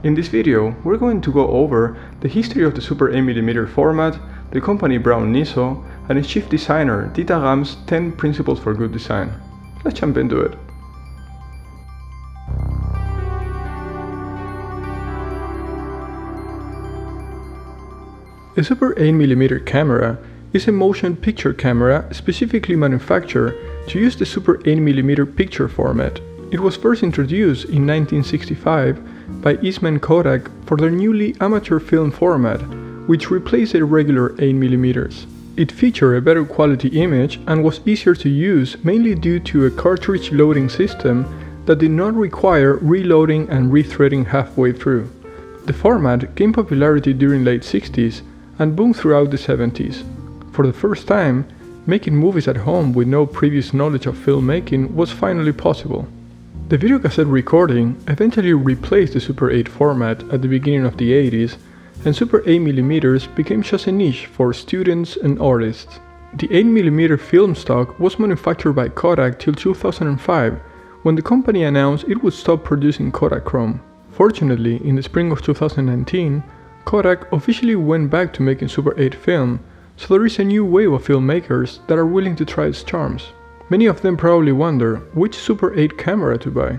In this video, we're going to go over the history of the Super 8mm format, the company Braun Nizo, and its chief designer Dieter Müller's 10 principles for good design. Let's jump into it. A Super 8mm camera is a motion picture camera specifically manufactured to use the Super 8mm picture format. It was first introduced in 1965 by Eastman Kodak for their newly amateur film format, which replaced the regular 8mm. It featured a better quality image and was easier to use, mainly due to a cartridge loading system that did not require reloading and rethreading halfway through. The format gained popularity during late 60s and boomed throughout the 70s. For the first time, making movies at home with no previous knowledge of filmmaking was finally possible. The videocassette recording eventually replaced the Super 8 format at the beginning of the 80s, and Super 8mm became just a niche for students and artists. The 8mm film stock was manufactured by Kodak till 2005, when the company announced it would stop producing Kodachrome. Fortunately, in the spring of 2019, Kodak officially went back to making Super 8 film, so there is a new wave of filmmakers that are willing to try its charms. Many of them probably wonder which Super 8 camera to buy.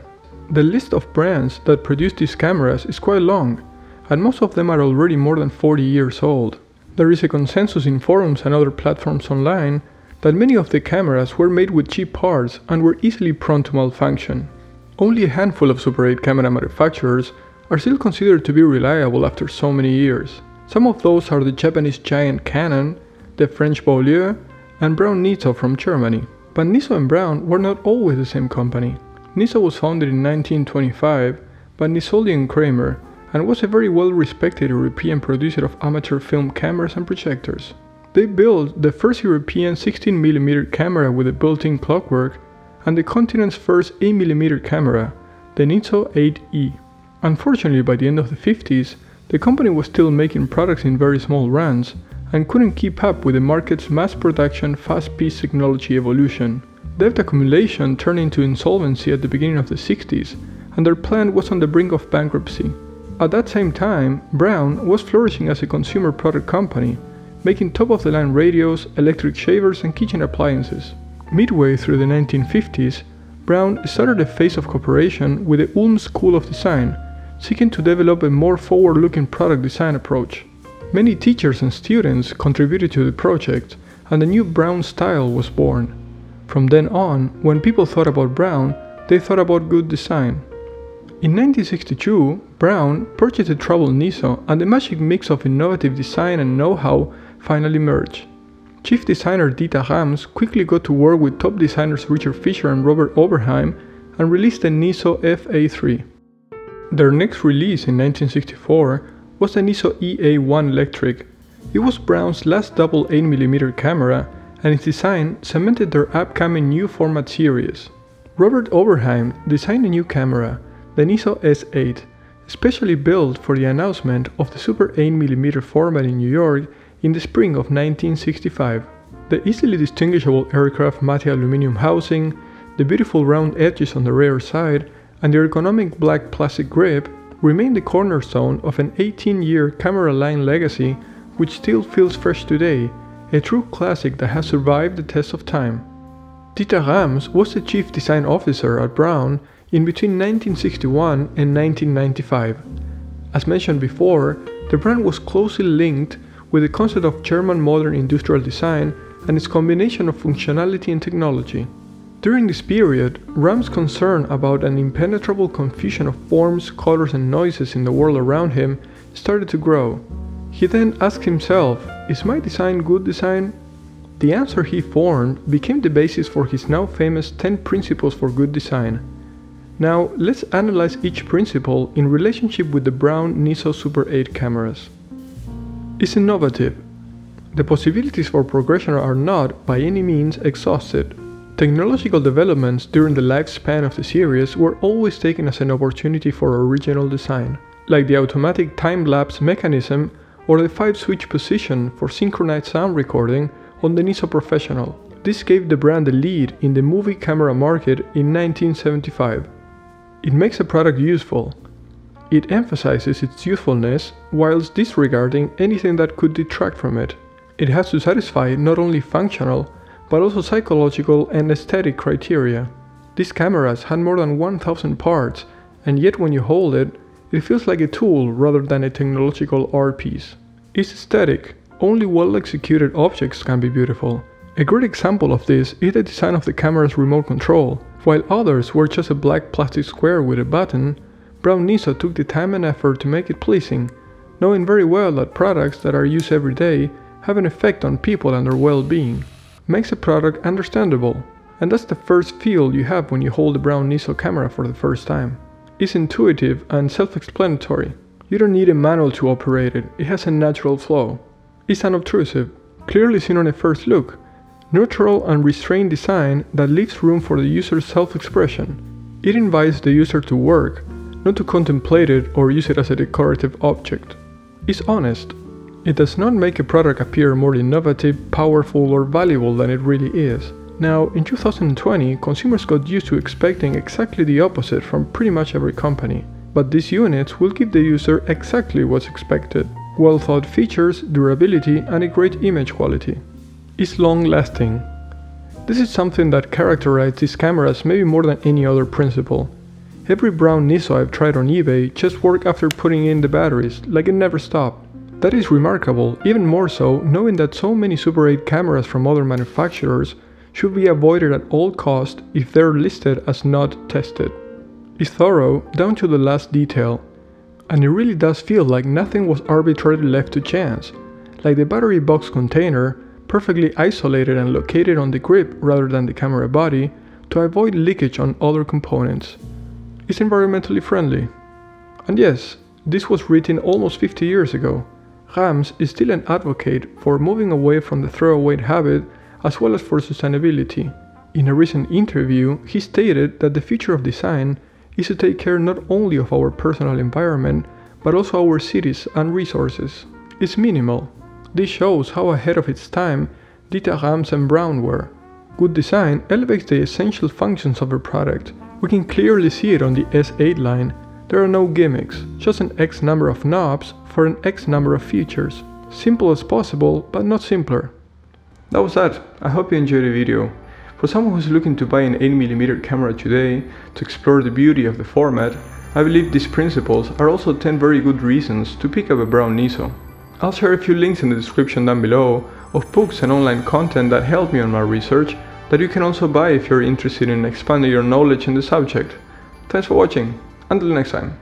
The list of brands that produce these cameras is quite long, and most of them are already more than 40 years old. There is a consensus in forums and other platforms online that many of the cameras were made with cheap parts and were easily prone to malfunction. Only a handful of Super 8 camera manufacturers are still considered to be reliable after so many years. Some of those are the Japanese giant Canon, the French Beaulieu, and Braun Nizo from Germany. But Nizo and Braun were not always the same company. Nizo was founded in 1925 by Nizzoli and Kramer and was a very well-respected European producer of amateur film cameras and projectors. They built the first European 16mm camera with a built-in clockwork and the continent's first 8mm camera, the Nizo 8E. Unfortunately, by the end of the 50s, the company was still making products in very small runs and couldn't keep up with the market's mass production fast-paced technology evolution. Debt accumulation turned into insolvency at the beginning of the 60s, and their plant was on the brink of bankruptcy. At that same time, Braun was flourishing as a consumer product company, making top-of-the-line radios, electric shavers, and kitchen appliances. Midway through the 1950s, Braun started a phase of cooperation with the Ulm School of Design, seeking to develop a more forward-looking product design approach. Many teachers and students contributed to the project, and the new Braun style was born. From then on, when people thought about Braun, they thought about good design. In 1962, Braun purchased the troubled Nizo, and the magic mix of innovative design and know-how finally merged. Chief designer Dieter Müller quickly got to work with top designers Richard Fisher and Robert Oberheim and released the Nizo FA3. Their next release in 1964 was the Nizo EA1 Electric. It was Braun's last double 8mm camera, and its design cemented their upcoming new format series. Robert Oberheim designed a new camera, the Nizo S8, specially built for the announcement of the Super 8mm format in New York in the spring of 1965. The easily distinguishable aircraft matte aluminum housing, the beautiful round edges on the rear side, and the ergonomic black plastic grip remain the cornerstone of an 18-year camera line legacy which still feels fresh today, a true classic that has survived the test of time. Dieter Müller was the chief design officer at Braun in between 1961 and 1995. As mentioned before, the brand was closely linked with the concept of German modern industrial design and its combination of functionality and technology. During this period, Müllers concern about an impenetrable confusion of forms, colors, and noises in the world around him started to grow. He then asked himself, is my design good design? The answer he formed became the basis for his now famous 10 principles for good design. Now, let's analyze each principle in relationship with the Braun Nizo Super 8 cameras. It's innovative. The possibilities for progression are not, by any means, exhausted. Technological developments during the lifespan of the series were always taken as an opportunity for original design, like the automatic time-lapse mechanism or the 5-switch position for synchronized sound recording on the Nizo Professional. This gave the brand the lead in the movie camera market in 1975. It makes a product useful. it emphasizes its usefulness whilst disregarding anything that could detract from it. It has to satisfy not only functional, but also psychological and aesthetic criteria. These cameras had more than 1000 parts, and yet when you hold it, it feels like a tool rather than a technological art piece. It's aesthetic. Only well-executed objects can be beautiful. A great example of this is the design of the camera's remote control. While others were just a black plastic square with a button, Braun Nizo took the time and effort to make it pleasing, knowing very well that products that are used every day have an effect on people and their well-being. Makes a product understandable, and that's the first feel you have when you hold the Braun Nizo camera for the first time. It's intuitive and self-explanatory. You don't need a manual to operate it, it has a natural flow. It's unobtrusive, clearly seen on a first look, neutral and restrained design that leaves room for the user's self-expression. It invites the user to work, not to contemplate it or use it as a decorative object. It's honest. It does not make a product appear more innovative, powerful or valuable than it really is. Now, in 2020, consumers got used to expecting exactly the opposite from pretty much every company. But these units will give the user exactly what's expected. Well-thought features, durability and a great image quality. It's long-lasting. This is something that characterizes these cameras maybe more than any other principle. Every Braun Nizo I've tried on eBay just worked after putting in the batteries, like it never stopped. That is remarkable, even more so knowing that so many Super 8 cameras from other manufacturers should be avoided at all costs if they're listed as not tested. It's thorough down to the last detail, and it really does feel like nothing was arbitrarily left to chance, like the battery box container, perfectly isolated and located on the grip rather than the camera body to avoid leakage on other components. It's environmentally friendly. And yes, this was written almost 50 years ago. Rams is still an advocate for moving away from the throwaway habit as well as for sustainability. In a recent interview, he stated that the future of design is to take care not only of our personal environment, but also our cities and resources. It's minimal. This shows how ahead of its time Dieter Rams and Braun were. Good design elevates the essential functions of a product. We can clearly see it on the S8 line. There are no gimmicks, just an X number of knobs for an X number of features. Simple as possible, but not simpler. That was that. I hope you enjoyed the video. For someone who's looking to buy an 8mm camera today to explore the beauty of the format, I believe these principles are also 10 very good reasons to pick up a Braun Nizo. I'll share a few links in the description down below of books and online content that helped me on my research that you can also buy if you're interested in expanding your knowledge in the subject. Thanks for watching. Until next time.